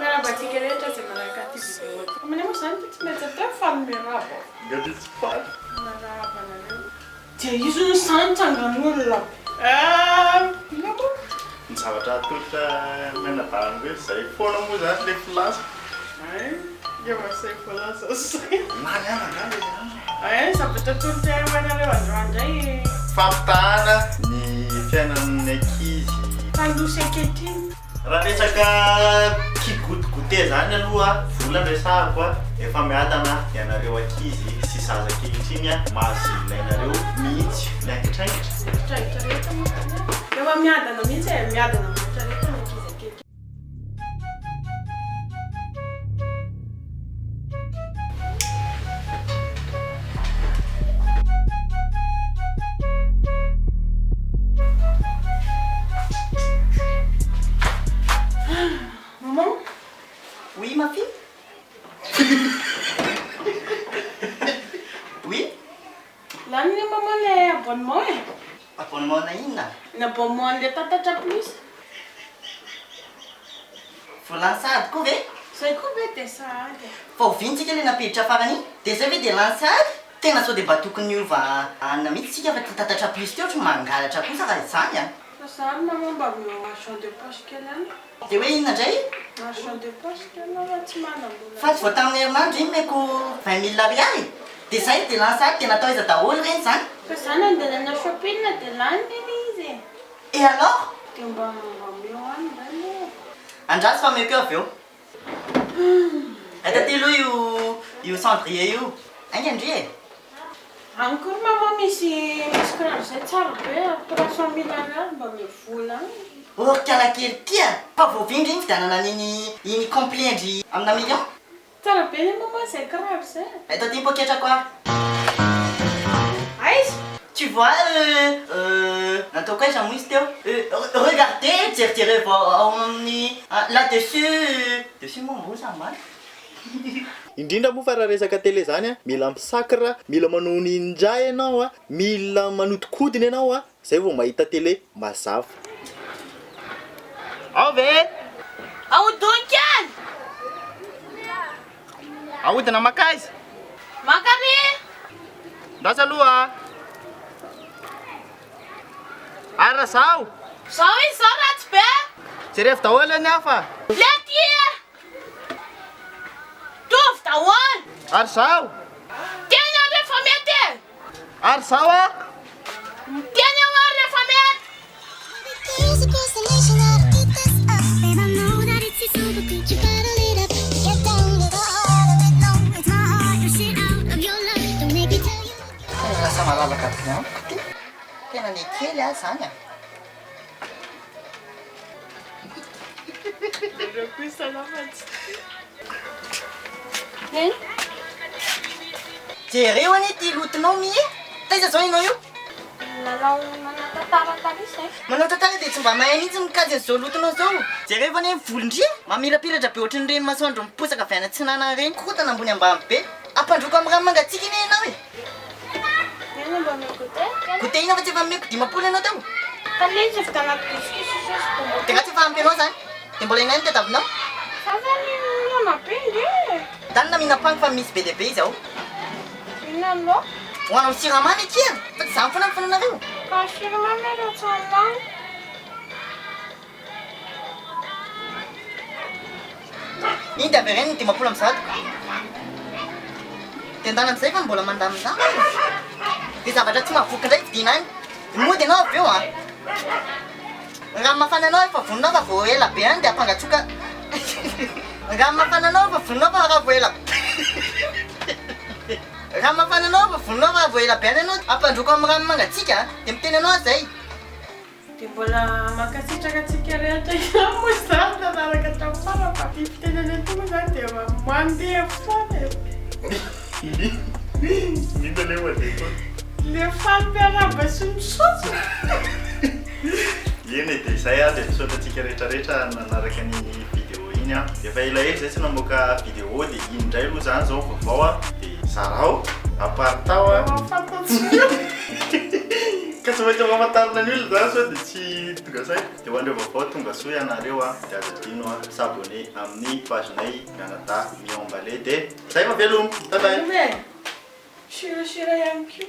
Miarabantsika rehetra zay manaraka ty vidéo ty. Aminay moa zany tsy maintsy atao fanomierabo. Gady tsy faly. Narabana dia izy no sanitsangan'olona. Inabo? Ny zavatra atolotra menabarango hoe zay foana moa zany le filasa. Efa say filasa say. Mariana gany Zavatra atolotra hoanareo androandray. fampitahana ny fiainan'ny ankizy. Tandrosa ankehitriny. Raha resaka kigotigote zany aloha vola resahako efa miadana ianareo ankizy sy zazakely iny mahazo ilainareo mihitsy miankitraingitra. Miankitraingitra rehetra moa zany. Efa miadana mihitsy miadana rehetra rehetra ny ankizy ankehitriny. Maman? Oui, ma fille? Oui? Là, ni maman le abonnement eh. Abonnement na inona? Ny abonnement le tatatra plus. Volansady koa ve? Zay koa ve dia sahady. Fa ovintsika le napiditra farany iny. Dia zay ve dia lansady? Tena sao dia mba tokony hiova anona mihitsy sika fa tatatra plus teo ohatry mangalatra kosa raha izany a. Fa zany maman mba argent de poche kely any. Dia hoe inona indray? Argent de poche kely raha tsy manam-bola. Fa tsy voatamin'ny herinandro iny meko 20 000 ariary. Dia zay dia lansady tena atao iza daholo reny zany. Fa zany andelana shopping dia lany neny izy. Et alors? Dia mba meo any zany. Andraso fa meko avy eo. Atatelo io cendrier io. Ainga ndry e? Any koa maman misy kiraro zay tsara be 300 000 ariary mba mivola any. Orikala kely tia. Fa voavindry iny fidanana iny complet-ndry amina million. Tsara be ny maman zay kiraro zay. Eto ty poketra quoi? Aiza? Tu vois, natao koa iza moa izy teo? Regardez, jerijereo ao amin'ny là-dessus. Dessus moa mbô sa maly. Indrindra moa fa raha resaka télé zany mila misakra, mila manao ninja ianao mila manotikodina ianao zay vao mahita télé mazava. Ao ve? Aodonkan! Aodina makaiza? Makary! Ndasa aloha. Ara zao. Zao izy zao ratsy be! Jerevy daholo any hafa. Lety! Tovy daholo! Ary zao. Tena rehefa mety! Ary zao a. Tena ho rehefa mety! There's a constellation out of eat this up. Babe, I know that it's so super good. You gotta lead up. Get down to the heart of it. No, it's my heart. You're shit out of your life. Don't make me tell you. Lasa malalaka amiko ty. Tena ny kely a zany a. Jereo anie ty lotonao mi e. Taiza zao ianao io? Nanao tantara tarisy. Manao tantara dia tsy mba mahay mihitsy mikajy an'izao lotonao zao. Jereo anie volondria mamilapilatra be ohatry ny reny masoandro miposaka avy any antsinana reny kotana ambony ambany be. Ampandroko amin'ny rano mangatsiaka iny ianao e. Tena mba mekote? Gote ina fa tsy efa meko 10 ianao tao. Kalitsy avy tanaty biskisy sosy. Dia nga tsy efa ampy ianao zany. Dia mbola inay ny tetavinao. Fa zany miona be ndre. Zany na mihinam-pagny fa misy be dia be izy ao. Mihinanao? Ho anao siramamy kia. Fa tsy zany foana ny fananareo. Ka siramamy rehetra tsy anao. Iny dia avy ireny ny 10 dia andana amin'izay fa mbola mandamindama. Dia zavatra tsy mahavoky indray vidina any. Mody ianao avy eo a. Raha mafana anao efa voninao fa vao ela be any dia ampangatsoka. Raha mafana anao fa voninao fa raha vao ela. Raha mafana anao fa voninao fa vao ela be any ianao ampandroko amin'ny rano mangatsiaka dia miteny anao zay. Dia mbola mankasitraka antsika rehetra ihany moa zany tanaraka hatramin'ny farany fa fitenany aty moa zany dia mandeha foana. Nita le mandeha. Le faly miaraba sy misaotra. Eny dia izay dia misaotratsika rehetrarehetra nanaraka ny vidéo iny efa ela ela zay tsy namoaka vidéo dia iny indray aloha zany zao vaovao dia zarao apartao Mafantatsy io. ka tsy maintsy mamantarina ny olona zany sao dia tsy tonga zay dia ho andreo vaovao tonga soa ianareo a dia azo adino a s'abonné amin'ny pagenay Mianadahy Miao Ballet dia zay maveloma. Bye bye. Shira ihany koa.